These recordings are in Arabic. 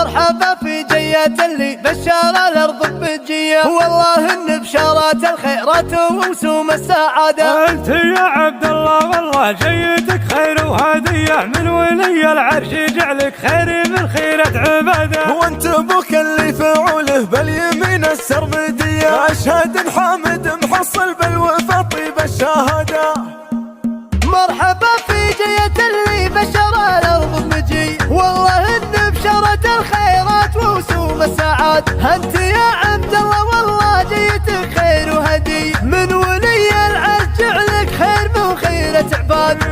مرحبا في جية اللي بشر الأرض بمجية، والله إن بشارات الخيرات ووسوم السعادة. أنت يا عبد الله والله جيتك خير وهدية، من ولي العرش يجعلك خير من خيرة عبادة. وانت ابوك اللي فعوله باليمين السرمدية، أشهد حامد محصل بالوفا طيب الشهادة. مرحبا في جية اللي بشر الأرض بمجي، والله إن بشرت الخيرات ووسوم السعاد. أنت يا عبد الله والله جيتك خير وهدي، من ولي العرش جعلك خير من خيرة عباد.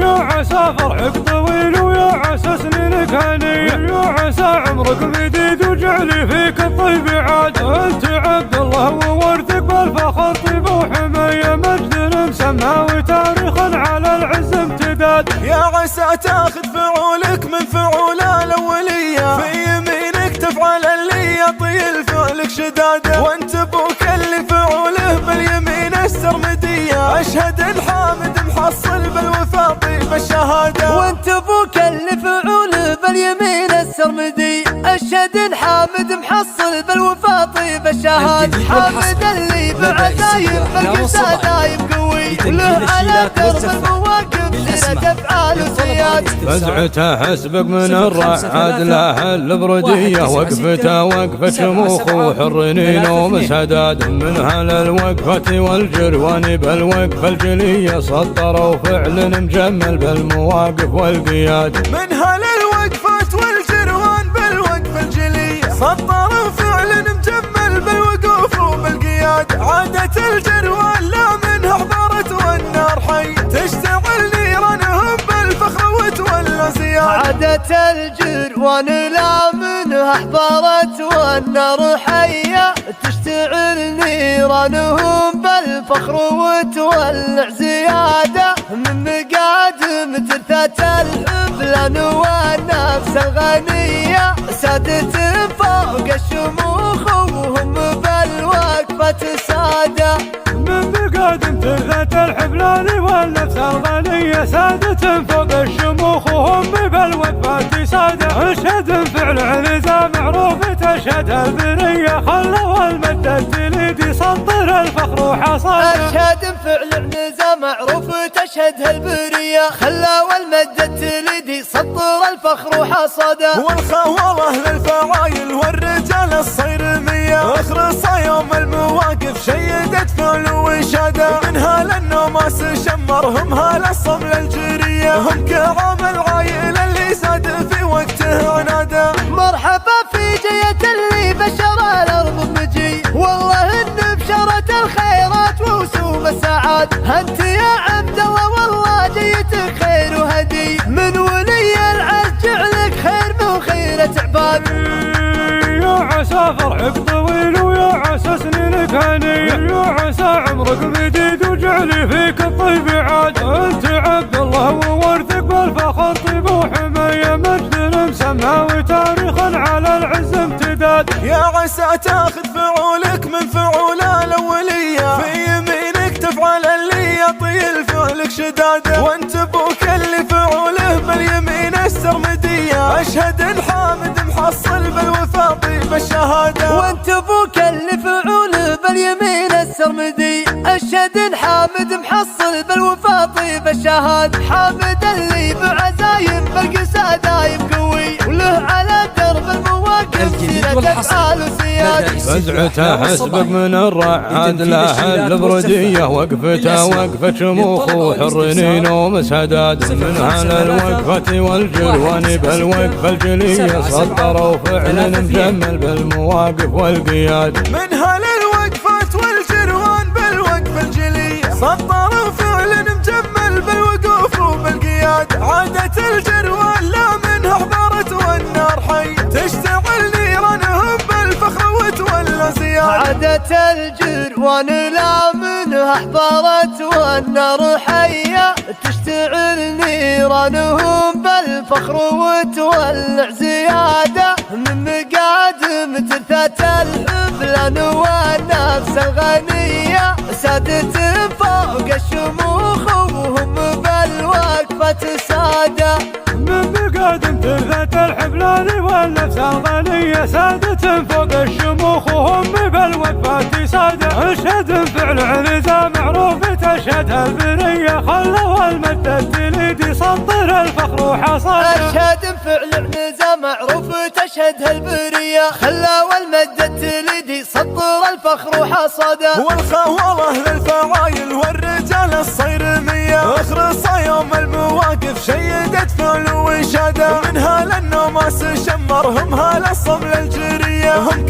يا عسى فرحك طويل ويا عسى سنينك هني، يا عسى عمرك مديد وجعلي فيك الطيب عاد. أنت عبد الله وورثك بالفخر طيب وحماية، مجد مسمى وتاريخ على العز امتداد. يا عسى تاخذ فعولك من فعول الأولية، في يمينك تفعل اللي يطيل فعلك شدادة. وانت ابوك اللي فعوله باليمين السرمدية، أشهد الحامد محصل بالوفا طيب الشهادة. وانت ابوك اللي فعوله باليمين السرمدي، أشهد حامد محصل بالوفا طيب الشهاد. حامد اللي بعزايم بالقسا دايم قوي، له على درب المواقف سيرة افعال وسياد. فزعته حسبك من الرعاد له البردية، وقفته وقفة شموخ وحرنين ومسداد. منها للوقفة والجروان بالوقفة الجلية، سطروا فعل مجمل بالمواقف والقياد. منها للوقفة والجروان بالوقفة الجلية، سطروا فعل مجمل بالوقوف وبالقياد. عادة الجروان لا منها حضرت والنار حي، تشتعل نيرانهم بالفخر وتولى زياد. عادة الجروان لا منها حضرت والنار حية، تشتعل نيرانهم بالفخر وتولع زيادة. من مقادم ترثات الحفلان والنفس الغنية، سادة فوق الشموخ وهم بالوقفة سادة. من مقادم ترثة الحفلان والنفس الغنية، سادة فوق الشموخ وهم بالوقفة سادة. اشهد فعل عنزة معروف تشهد البرية، خلوا المد التليدي سطر الفخر وحصاده. أشهد فعل عنزة معروف تشهد البرية، خلوا المد التليدي سطر الفخر وحصاده. والخوالة للفعايل والرجال الصيرمية، اخرصا يوم المواقف شيدت فعل وشادة. منها للنوماس شمرهم هال الصمل الجرية، هم كرام العايل اللي ساد في وقته عناده. مرحبا في جية اللي بشر الأرض بمجي، والله إن بشرت الخيرات ووسوم السعاد. أنت يا عبد الله والله جيتك خير وهدي، من ولي العرش جعلك خير من خيرة عباد. يا عسى فرحك طويل ويا عسى سنينك هني، يا عسى عمرك مديد وجعلي فيك الطيب عاد. أنت عبد الله وورثك بالفخر طيب وحماية، مجد مسمى وتاريخ على العز امتداد. يا عسى تاخذ فعولك من فعول الأولية، في يمينك تفعل اللي يطيل فعلك شدادة. وانت ابوك اللي فعوله باليمين السرمدية، أشهد الحامد محصل بالوفا طيب الشهادة. وانت ابوك اللي فعوله باليمين السرمدي، أشهد حامد محصل بالوفا طيب الشهاد. حامد اللي بعزايم بالقسا دايم قوي، وله على درب المواقف سيرة افعال وسياد. فزعته حسبك من الرعاد له البردية، وقفته وقفة شموخ وحرنين ومسداد. منها للوقفة والجروان بالوقفة الجلية، سطروا فعل مجمل بالمواقف والقياد. منها للوقفة والجروان بالوقفة الجلية، سطروا فعل مجمل بالوقوف وبالقياد. عادة الجروان لا منها حضرت والنار حي، تشتعل نيرانهم بالفخر وتولى زياد. عادة الجروان لا منها حضرت والنار حية، تشتعل نيرانهم بالفخر وتولع زيادة. من مقادم ترثة الحفلان والنفس الغنية، سادة فوق الشموخ وهم بالوقفة سادة. من مقادم ترثة الحفلان النفس الغنية سادة فوق الشموخ وهم بالوقفات سادة. اشهد فعل عنزة معروف تشهد البرية خلوا المد التليدي سطر الفخر وحصاده. اشهد فعل عنزة معروف تشهد البرية خلوا المد التليدي سطر الفخر وحصاده. والخوالة للفعايل والرجال الصيرمية اخرصا يوم المواقف شيدت فعل وشادة. منها للنوماس شمرهم هالصمل الجرية هم